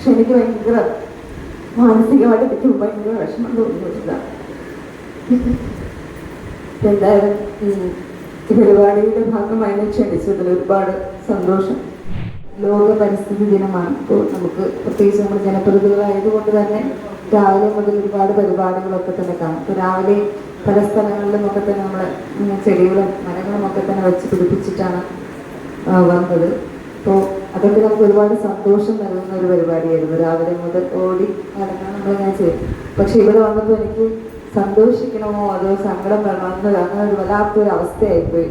പക്ഷെ എനിക്ക് ഭയങ്കര മാനസികമായിട്ട് എനിക്ക് ഭയങ്കര വിഷമം തോന്നുന്നില്ല. എന്തായാലും ഈ പരിപാടിയുടെ ഭാഗമായി ക്ഷണിച്ചതിൽ ഒരുപാട് സന്തോഷം. ലോക പരിസ്ഥിതി ദിനമാണ്. ഇപ്പോൾ നമുക്ക് പ്രത്യേകിച്ച് നമ്മൾ ജനപ്രതിനിധികളായതുകൊണ്ട് തന്നെ രാവിലെ മുതൽ ഒരുപാട് പരിപാടികളൊക്കെ തന്നെ കാണും. ഇപ്പോൾ രാവിലെ പല സ്ഥലങ്ങളിലുമൊക്കെ തന്നെ നമ്മൾ ചെടികളും മരങ്ങളും ഒക്കെ തന്നെ വെച്ച് പിടിപ്പിച്ചിട്ടാണ് വന്നത്. അപ്പോൾ അതൊക്കെ നമുക്ക് ഒരുപാട് സന്തോഷം നൽകുന്ന ഒരു പരിപാടിയായിരുന്നു. രാവിലെ മുതൽ ഓടി നടക്കാൻ നമ്മളിങ്ങനെ ചെയ്യും. പക്ഷെ ഇവിടെ വന്നപ്പോൾ എനിക്ക് സന്തോഷിക്കണമോ അതോ സങ്കടം വരണമോ അങ്ങനെ ഒരു വല്ലാത്തൊരു അവസ്ഥയായിപ്പോയി.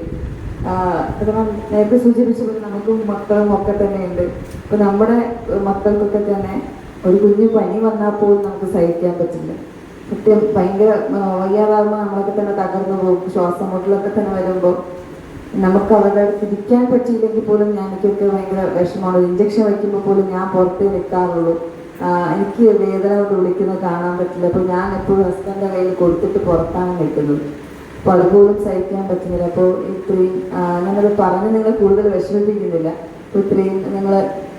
കാരണം നേരത്തെ സൂചിപ്പിച്ചപ്പോൾ നമുക്കും മക്കളും ഒക്കെ തന്നെയുണ്ട്. ഇപ്പം നമ്മുടെ മക്കൾക്കൊക്കെ തന്നെ ഒരു കുഞ്ഞു പനി വന്നാൽ പോലും നമുക്ക് സഹിക്കാൻ പറ്റില്ല. സത്യം ഭയങ്കര വയ്യാതാകുമ്പോൾ നമ്മളൊക്കെ തന്നെ തകർന്നു പോകും. ശ്വാസം മുട്ടലൊക്കെ തന്നെ വരുമ്പോൾ നമുക്ക് അവരുടെ അടുത്ത് ഇരിക്കാൻ പറ്റിയില്ലെങ്കിൽ പോലും എനിക്കൊക്കെ ഭയങ്കര വിഷമമാണ്. ഇഞ്ചക്ഷൻ വയ്ക്കുമ്പോൾ പോലും ഞാൻ പുറത്തേ നിൽക്കാറുള്ളൂ. എനിക്ക് വേദന കൊണ്ട് വിളിക്കുന്നത് കാണാൻ പറ്റില്ല. അപ്പോൾ ഞാൻ എപ്പോഴും ഹസ്ബൻഡിൻ്റെ കയ്യിൽ കൊടുത്തിട്ട് പുറത്താണ് നിൽക്കുന്നത്. അപ്പോൾ അതുപോലും സഹിക്കാൻ പറ്റുന്നില്ല. അപ്പോൾ ഇത്രയും ഞാനത് പറഞ്ഞ് നിങ്ങളെ കൂടുതൽ വിഷമിപ്പിക്കുന്നില്ല. അപ്പോൾ ഇത്രയും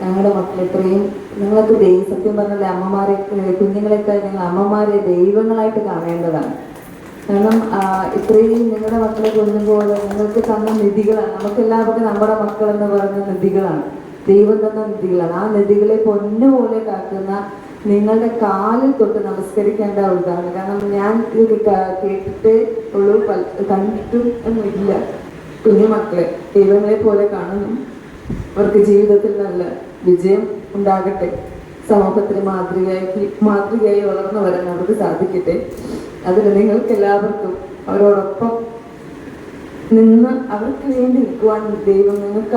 ഞങ്ങളുടെ മക്കൾ ഇത്രയും നിങ്ങൾക്ക് സത്യം പറഞ്ഞാൽ അമ്മമാരെ കുഞ്ഞുങ്ങളെക്കാൾ നിങ്ങൾ അമ്മമാരെ ദൈവങ്ങളായിട്ട് കാണേണ്ടതാണ്. കാരണം ഇത്രയും നിങ്ങളുടെ മക്കളെ കൊല്ലുമ്പോൾ നിങ്ങൾക്ക് തന്ന നിധികളാണ്. നമുക്കെല്ലാവർക്കും നമ്മുടെ മക്കൾ എന്ന് പറയുന്ന നിധികളാണ്, ദൈവം തന്ന നിധികളാണ്. ആ നിധികളെ പൊന്നുപോലെ കാക്കുന്ന നിങ്ങളുടെ കാലിൽ തൊട്ട് നമസ്കരിക്കേണ്ട ഒരിതാണ്. കാരണം ഞാൻ ഇത് കേട്ടിട്ടേ ഉള്ളൂ, കണ്ടിട്ടും ഒന്നും ഇല്ല. കുഞ്ഞു മക്കളെ ദൈവങ്ങളെ പോലെ കാണുന്നു. അവർക്ക് ജീവിതത്തിൽ നല്ല വിജയം ഉണ്ടാകട്ടെ. സമൂഹത്തിന് മാതൃകയായി വളർന്നു വരാൻ അവർക്ക് സാധിക്കട്ടെ. അതിൽ നിങ്ങൾക്ക് എല്ലാവർക്കും അവരോടൊപ്പം നിന്ന് അവർക്ക് വേണ്ടി നിൽക്കുവാൻ ദൈവം നിങ്ങൾക്ക്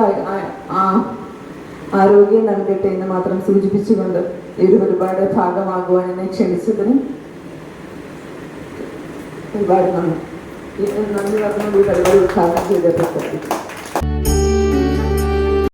ആരോഗ്യം നൽകട്ടെ എന്ന് മാത്രം സൂചിപ്പിച്ചുകൊണ്ട് ഈ ഒരു പരിപാടിയുടെ ഭാഗമാകുവാൻ എന്നെ ക്ഷണിച്ചതിന് ഒരുപാട് നന്ദി പറഞ്ഞു. ഈ പരിപാടി ഉദ്ഘാടനം ചെയ്തപ്പോൾ